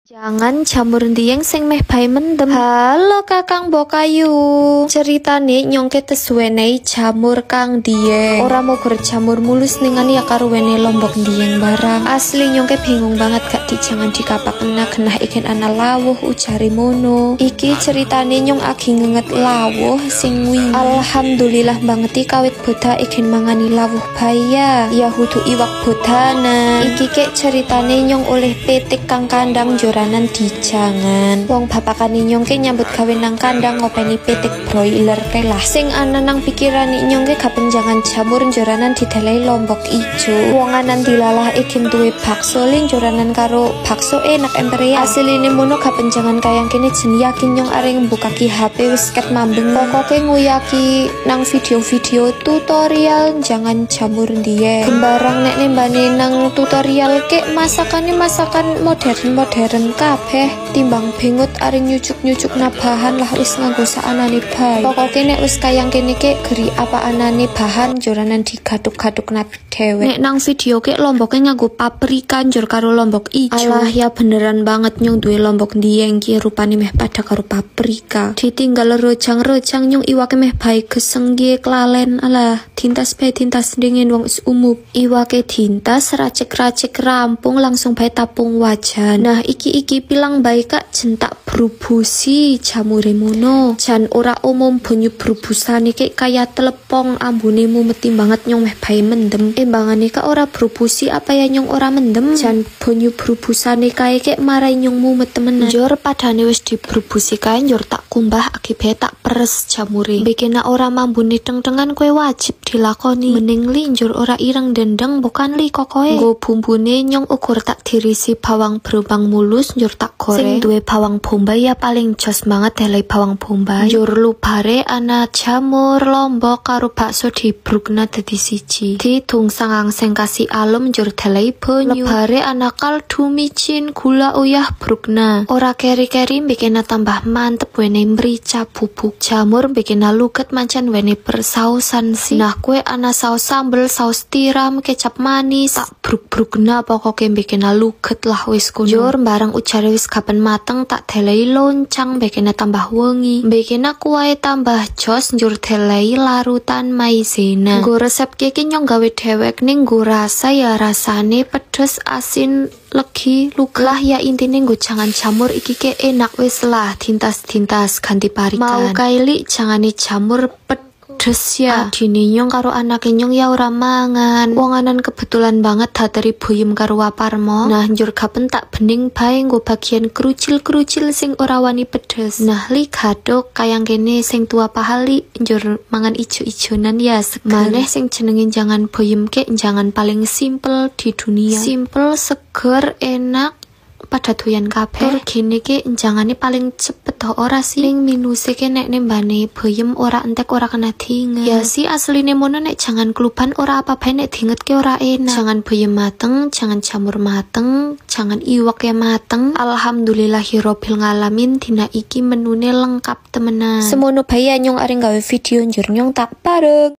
Jangan jamur ndiyeng sing meh bae mendem. Halo Kakang Bokayu. Ceritane nyongke tesuwenehi jamur kang ndiyeng. Ora mau jamur mulus ningan ya karo wene lombok ndiyeng barang. Asli nyongke bingung banget gak jangan dikapak genah ikin ana lawuh ujari mono. Iki ceritane nyong agi ngenget lawuh sing wingi. Alhamdulillah banget kawit boda ikin mangani lawuh baya. Ya hudu iwak bodana. Iki kek ceritane nyong oleh petik kang kandang joranan dijangan. Wong bapakane nyongke nyambut gawe nang kandang ngopeni petik broiler kelah. Sing ana nang pikirane nyongke kapenjangan jamur joranan didalai lombok ijo. Wonganan dilalah ikin duwe bakso lin joranan karo bakso enak emperia. Asiline mono kapenjangan kayang kene jen yakin nyong areng mbukaki HP wis ket mambeng. Pokoke nguyaki nang video-video tutorial jangan jamur ndiyeng. Gembarang nek nembane nang tutorial kek masakan modern kabeh timbang bengut areng nyucuk na bahan lah wis nganggo saanane bae. Pokoke nek wis kayang kene kek geri apa anane bahan joranan digaduk-gaduk na dhewe. Nek nang video kek lomboke nganggo paprika njur karo lombok ijo. Alah ya beneran banget nyong duwe lombok ndiyeng ki rupane meh pada karo paprika. Ditinggal rojang-rojang nyong iwake meh bae geseng ki klalen. Alah tintas bae tintas dingin wong is umup. Iwake tintas racik-racik rampung langsung bae tapung wajan. Nah iki pilang bae kak jentak berubusi jamure mono. Jan ora umum banyu berubusane kek kaya telepong ambune mumeti banget nyong meh bae mendem. Embangane kak ora berubusi apa ya nyong ora mendem. Jan banyu berubusane kae kek marai nyong mumet temenan. Njur padane wis diberubusi kae njur tak kumbah akibat tak peres jamure. Bikin ora mambune teng-tengan kue wajib dilakoni. Mending li njur ora ireng dendeng bukan li kokoe. Nggo bumbune nyong ukur tak dirisi bawang berubang mulus njur tak goreng. Sing duwe bawang bombay ya paling jos banget helai bawang bombay. Njur lubare ana jamur lombok karo bakso dibrukna dadi siji. Didungsangang sing kasih alum njur delai banyu. Lebare ana kaldu micin gula uyah brukna. Ora keri-keri bikin tambah mantep wene merica bubuk. Jamur bikin luget mancan wene persausan sih. Nah kue ana saus sambel, saus tiram, kecap manis tak bruk-brukna pokoke bikin luget lah wis kuno. Njur barang ujare wis kapan mateng tak delai loncang bikin tambah wengi. Bikin kuwae tambah jos njur delai larutan maizena. Nggo resep kiki nyong gawe dewek ning nggo rasa ya rasane pedes asin legi luglah ya intine nggo jangan jamur iki ke enak wis lah tintas-tintas ganti parikan. Mau kaili jangane jamur pedes ya. Adine nyong karo anake nyong ya ora mangan. Wonganan kebetulan banget dateri buyem karo waparmo. Nah njur kapen tak bening bae nggo bagian kerucil-kerucil sing ora wani pedes. Nah li gadok kayang kene sing tua pahali njur mangan ijo-ijonan ya seger. Maneh sing jenengin jangan buyem kek jangan paling simple di dunia. Simple, seger, enak pada doyan kabeh. Tur gene ki enjangane paling cepet to ora sih. Ning minuse ki nek nembane beyem ora entek ora kena diinget. Ya sih asline mono nek jangan keluban ora apa bae nek diinget ki ora enak. Jangan beyem mateng, jangan jamur mateng, jangan iwak ya mateng. Alhamdulillahirabbil alamin dina iki menune lengkap temenan. Semono bae nyong areng gawe video njur nyong tak parek.